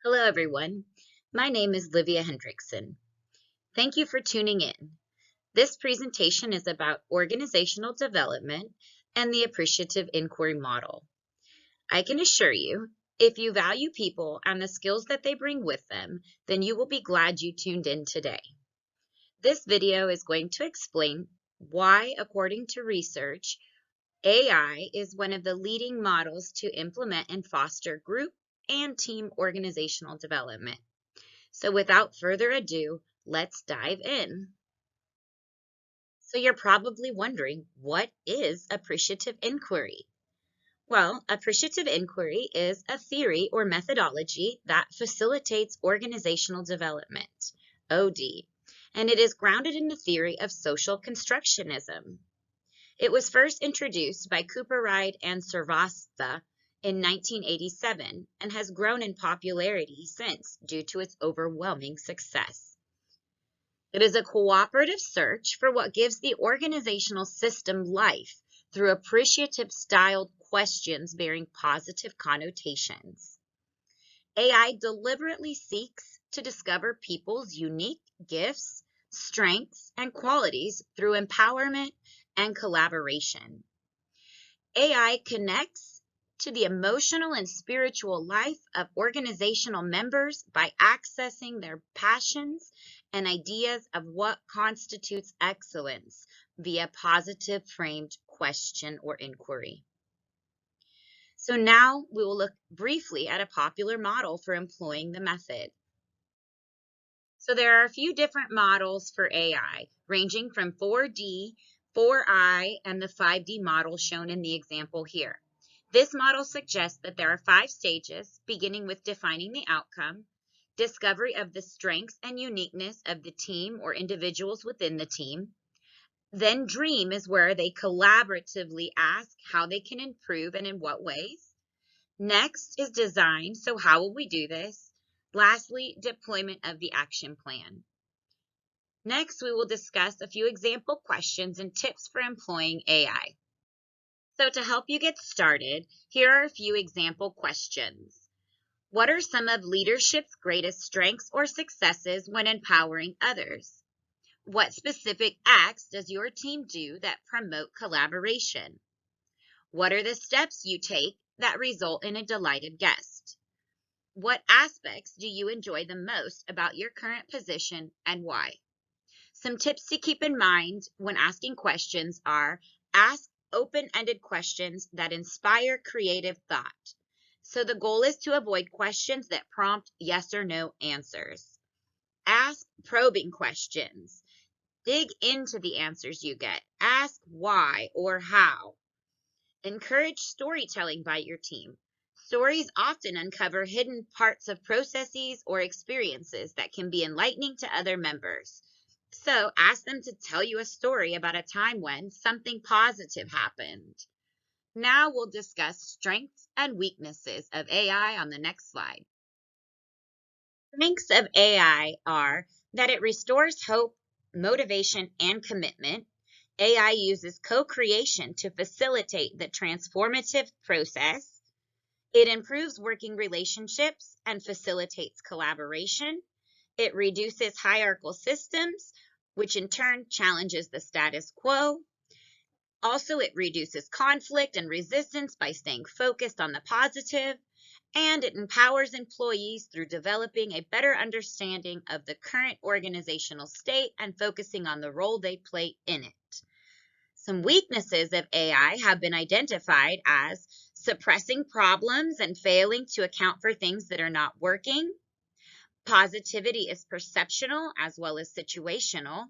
Hello, everyone. My name is Livia Hendrickson. Thank you for tuning in. This presentation is about organizational development and the Appreciative Inquiry model. I can assure you, if you value people and the skills that they bring with them, then you will be glad you tuned in today. This video is going to explain why, according to research, AI is one of the leading models to implement and foster group and team organizational development. So without further ado, let's dive in. So you're probably wondering, what is appreciative inquiry? Well, appreciative inquiry is a theory or methodology that facilitates organizational development, OD, and it is grounded in the theory of social constructionism. It was first introduced by Cooperride and Srivastava in 1987 and has grown in popularity since due to its overwhelming success. It is a cooperative search for what gives the organizational system life through appreciative styled questions bearing positive connotations. AI deliberately seeks to discover people's unique gifts, strengths, and qualities through empowerment and collaboration. AI connects to the emotional and spiritual life of organizational members by accessing their passions and ideas of what constitutes excellence via positive framed question or inquiry. So now we will look briefly at a popular model for employing the method. So there are a few different models for AI, ranging from 4D, 4I, and the 5D model shown in the example here. This model suggests that there are 5 stages, beginning with defining the outcome, discovery of the strengths and uniqueness of the team or individuals within the team. Then dream is where they collaboratively ask how they can improve and in what ways. Next is design, so how will we do this? Lastly, deployment of the action plan. Next, we will discuss a few example questions and tips for employing AI. So to help you get started, here are a few example questions. What are some of leadership's greatest strengths or successes when empowering others? What specific acts does your team do that promote collaboration? What are the steps you take that result in a delighted guest? What aspects do you enjoy the most about your current position and why? Some tips to keep in mind when asking questions are: ask open-ended questions that inspire creative thought. So the goal is to avoid questions that prompt yes or no answers. Ask probing questions. Dig into the answers you get. Ask why or how. Encourage storytelling by your team. Stories often uncover hidden parts of processes or experiences that can be enlightening to other members. So ask them to tell you a story about a time when something positive happened. Now we'll discuss strengths and weaknesses of AI on the next slide. Strengths of AI are that it restores hope, motivation, and commitment. AI uses co-creation to facilitate the transformative process. It improves working relationships and facilitates collaboration. It reduces hierarchical systems, which in turn challenges the status quo. Also, it reduces conflict and resistance by staying focused on the positive, and it empowers employees through developing a better understanding of the current organizational state and focusing on the role they play in it. Some weaknesses of AI have been identified as suppressing problems and failing to account for things that are not working. Positivity is perceptional as well as situational.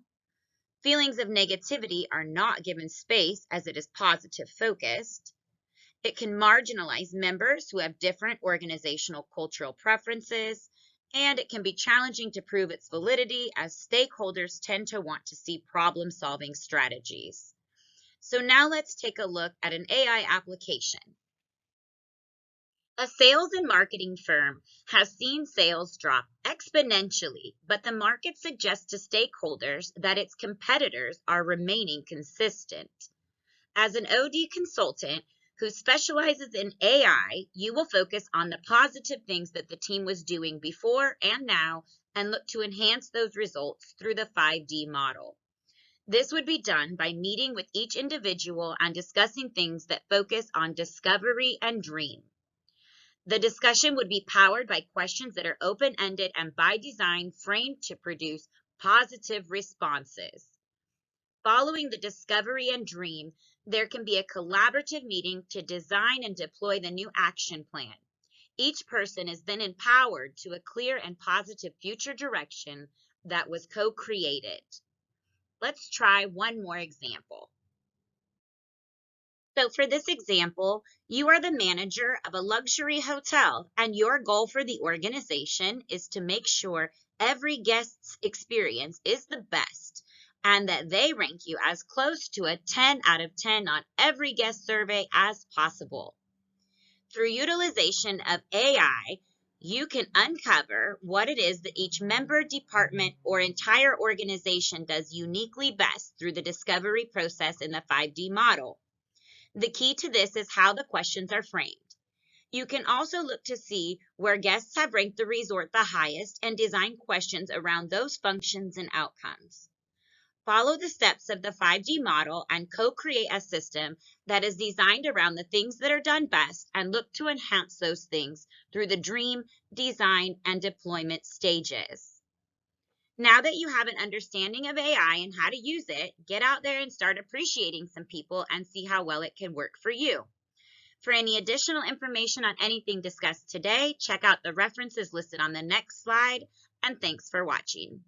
Feelings of negativity are not given space as it is positive focused. It can marginalize members who have different organizational cultural preferences, and it can be challenging to prove its validity as stakeholders tend to want to see problem-solving strategies. So now let's take a look at an AI application. A sales and marketing firm has seen sales drop exponentially, but the market suggests to stakeholders that its competitors are remaining consistent. As an OD consultant, who specializes in AI, you will focus on the positive things that the team was doing before and now and look to enhance those results through the 5D model. This would be done by meeting with each individual and discussing things that focus on discovery and dream. The discussion would be powered by questions that are open-ended and by design framed to produce positive responses. Following the discovery and dream, there can be a collaborative meeting to design and deploy the new action plan. Each person is then empowered to a clear and positive future direction that was co-created. Let's try one more example. So for this example, you are the manager of a luxury hotel, and your goal for the organization is to make sure every guest's experience is the best and that they rank you as close to a 10 out of 10 on every guest survey as possible. Through utilization of AI, you can uncover what it is that each member, department, or entire organization does uniquely best through the discovery process in the 5D model. The key to this is how the questions are framed. You can also look to see where guests have ranked the resort the highest and design questions around those functions and outcomes. Follow the steps of the 5D model and co-create a system that is designed around the things that are done best and look to enhance those things through the dream, design, and deployment stages. Now that you have an understanding of AI and how to use it, get out there and start appreciating some people and see how well it can work for you. For any additional information on anything discussed today, check out the references listed on the next slide, and thanks for watching.